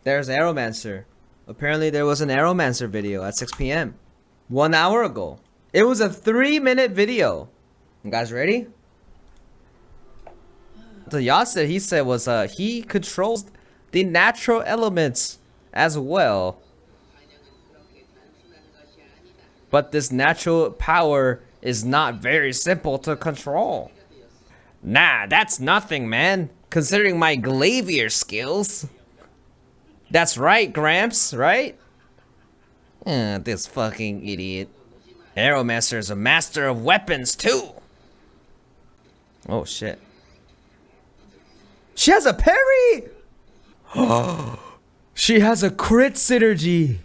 There's Aeromancer. Apparently there was an Aeromancer video at 6 p.m. 1 hour ago. It was a 3-minute video. You guys ready? The Yasa he said was he controls the natural elements as well. But this natural power is not very simple to control. Nah, that's nothing, man. Considering my Glavier skills. That's right, Gramps, right? This fucking idiot. Aeromancer is a master of weapons, too. Oh, shit. She has a parry! She has a crit synergy.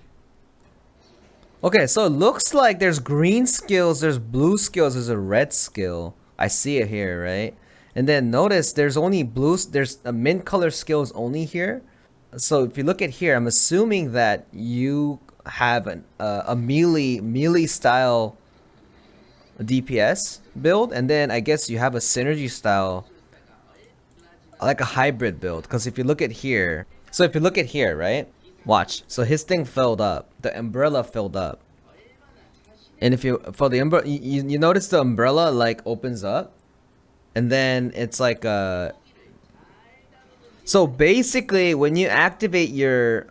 Okay, so it looks like there's green skills, there's blue skills, there's a red skill. I see it here, right? And then notice there's only blues, there's a mint color skills only here. So if you look at here, I'm assuming that you have a melee style DPS build, and then I guess you have a synergy style, like a hybrid build. Because if you look at here, so if you look at here, right? Watch. So his thing filled up. The umbrella filled up. And if you for the umbrella, you notice the umbrella like opens up, and then it's like a. So basically, when you activate your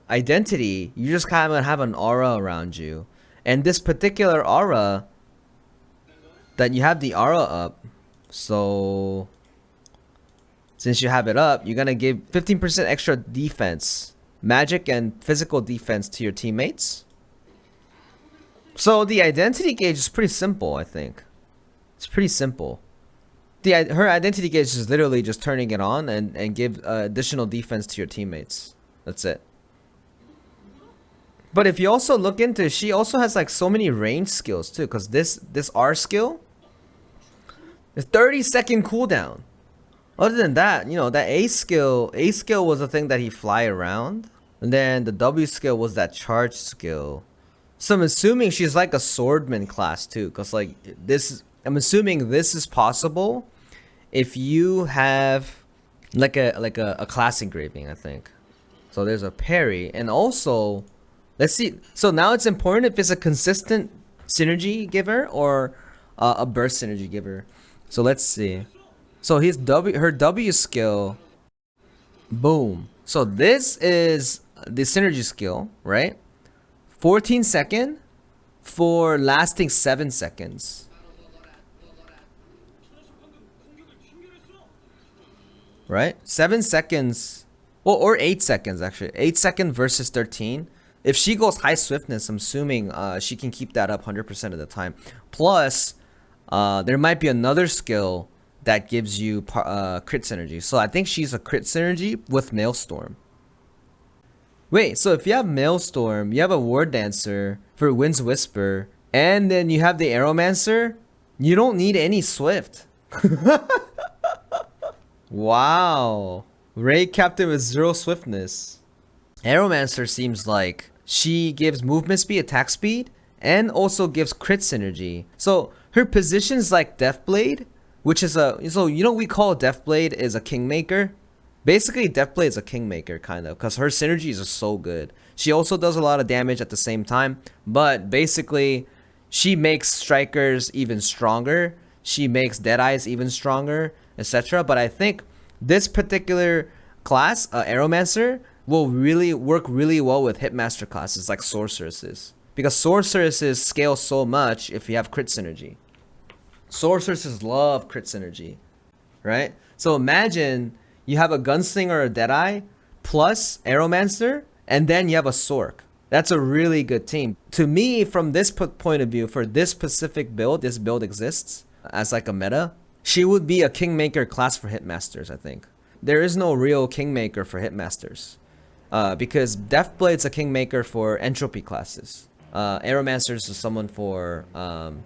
identity, you just kind of have an aura around you, and this particular aura that you have the aura up. So since you have it up, you're gonna give 15% extra defense. Magic and physical defense to your teammates. So the identity gauge is pretty simple, I think. It's pretty simple. Her identity gauge is literally just turning it on and give additional defense to your teammates. That's it. But if you also look into, she also has like so many range skills too, because this R skill is 30-second cooldown. Other than that, you know, that A skill was the thing that he fly around. And then the W skill was that charge skill. So I'm assuming she's like a swordman class too. Because like this, I'm assuming this is possible if you have like a class engraving, I think. So there's a parry. And also, let's see. So now it's important if it's a consistent synergy giver or a burst synergy giver. So let's see. So her W skill, boom. So this is the synergy skill, right? 14-second for lasting 7 seconds. Right? 7 seconds, well, or 8 seconds actually. 8-second versus 13. If she goes high swiftness, I'm assuming she can keep that up 100% of the time. Plus, there might be another skill that gives you crit synergy. So I think she's a crit synergy with Maelstrom. Wait, so if you have Maelstrom, you have a War Dancer for Wind's Whisper, and then you have the Aeromancer, you don't need any Swift. Wow. Raid Captain with 0 swiftness. Aeromancer seems like she gives movement speed, attack speed, and also gives crit synergy. So her position's like Deathblade, which is so you know we call Deathblade is a Kingmaker. Basically, Deathblade is a Kingmaker kind of, because her synergies are so good. She also does a lot of damage at the same time, but basically, she makes strikers even stronger. She makes Deadeyes even stronger, etc. But I think this particular class, Aeromancer, will really work really well with Hitmaster classes like Sorceresses, because Sorceresses scale so much if you have crit synergy. Sorceresses love crit synergy, right? So imagine you have a Gunslinger or a Deadeye plus Aeromancer, and then you have a Sork. That's a really good team. To me, from this point of view, for this specific build, this build exists as like a meta. She would be a Kingmaker class for Hitmasters, I think. There is no real Kingmaker for Hitmasters. Because Deathblade's a Kingmaker for Entropy classes. Aeromancer's is someone for,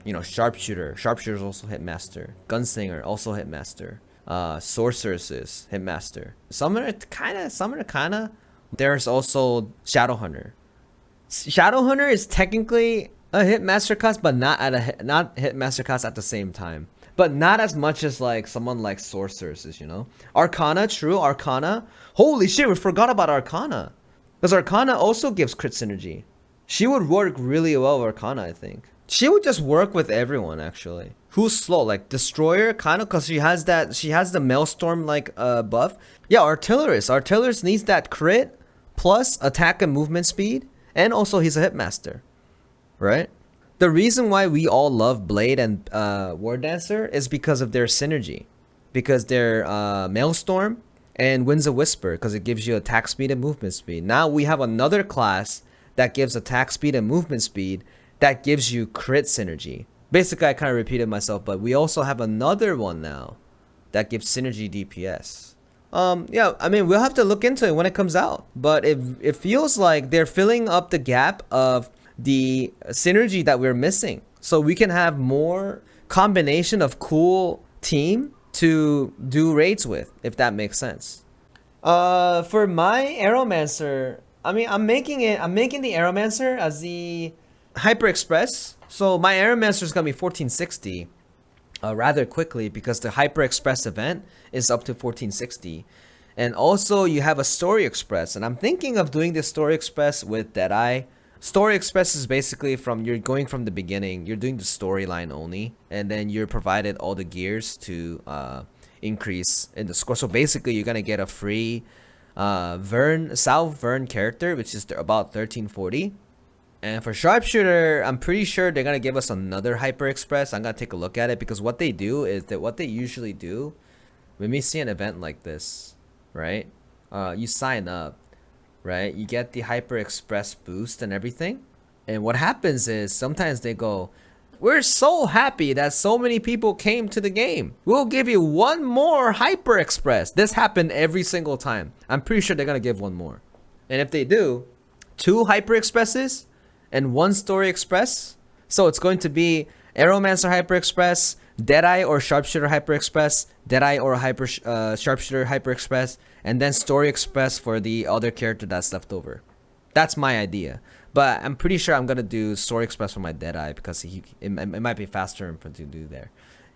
you know, Sharpshooter. Sharpshooter's also Hitmaster. Gunslinger, also Hitmaster. Sorceresses, Hitmaster. Some are kinda. There's also Shadowhunter. Shadowhunter is technically a Hitmaster class, but not Hitmaster class at the same time. but not as much as like someone like Sorceress is, you know? Arcana, true, Arcana. Holy shit, we forgot about Arcana. Because Arcana also gives crit synergy. She would work really well with Arcana, I think. She would just work with everyone, actually. Who's slow? Like Destroyer, kind of, because she has the Maelstrom like buff. Yeah, Artillerist. Artillerist needs that crit plus attack and movement speed, and also he's a hitmaster, right? The reason why we all love Blade and War Dancer is because of their synergy, because they're Maelstrom and Winds of Whisper, because it gives you attack speed and movement speed. Now we have another class that gives attack speed and movement speed that gives you crit synergy. Basically, I kind of repeated myself, but we also have another one now that gives synergy DPS. Yeah, I mean, we'll have to look into it when it comes out, but it feels like they're filling up the gap of the synergy that we're missing, so we can have more combination of cool team to do raids with, if that makes sense. For my Aeromancer, I mean, I'm making the Aeromancer as the Hyper Express. So my Aeromancer is gonna be 1460 rather quickly, because the Hyper Express event is up to 1460. And also you have a Story Express, and I'm thinking of doing this Story Express with Deadeye. Story Express is basically you're going from the beginning, you're doing the storyline only, and then you're provided all the gears to increase in the score. So basically you're gonna get a free South Vern character, which is about 1340. And for Sharpshooter, I'm pretty sure they're gonna give us another Hyper Express. I'm gonna take a look at it, because what they do is that what they usually do when we see an event like this, right? You sign up, right? You get the Hyper Express boost and everything. And what happens is sometimes they go, "We're so happy that so many people came to the game. We'll give you one more Hyper Express." This happened every single time. I'm pretty sure they're gonna give one more. And if they do, 2 Hyper Expresses and 1 Story Express. So it's going to be Aeromancer Hyper Express, Deadeye or Sharpshooter Hyper Express, Deadeye or Sharpshooter Hyper Express, and then Story Express for the other character that's left over. That's my idea. But I'm pretty sure I'm gonna do Story Express for my Deadeye, because it might be faster for to do there.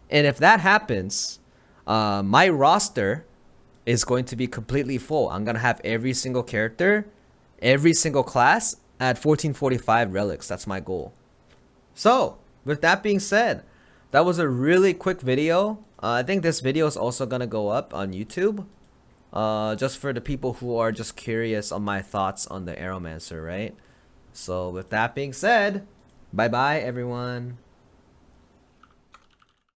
And if that happens, my roster is going to be completely full. I'm gonna have every single character, every single class at 1445 relics. That's my goal. So with that being said, that was a really quick video. I think this video is also gonna go up on YouTube, just for the people who are just curious on my thoughts on the Aeromancer, right? So with that being said, bye bye everyone.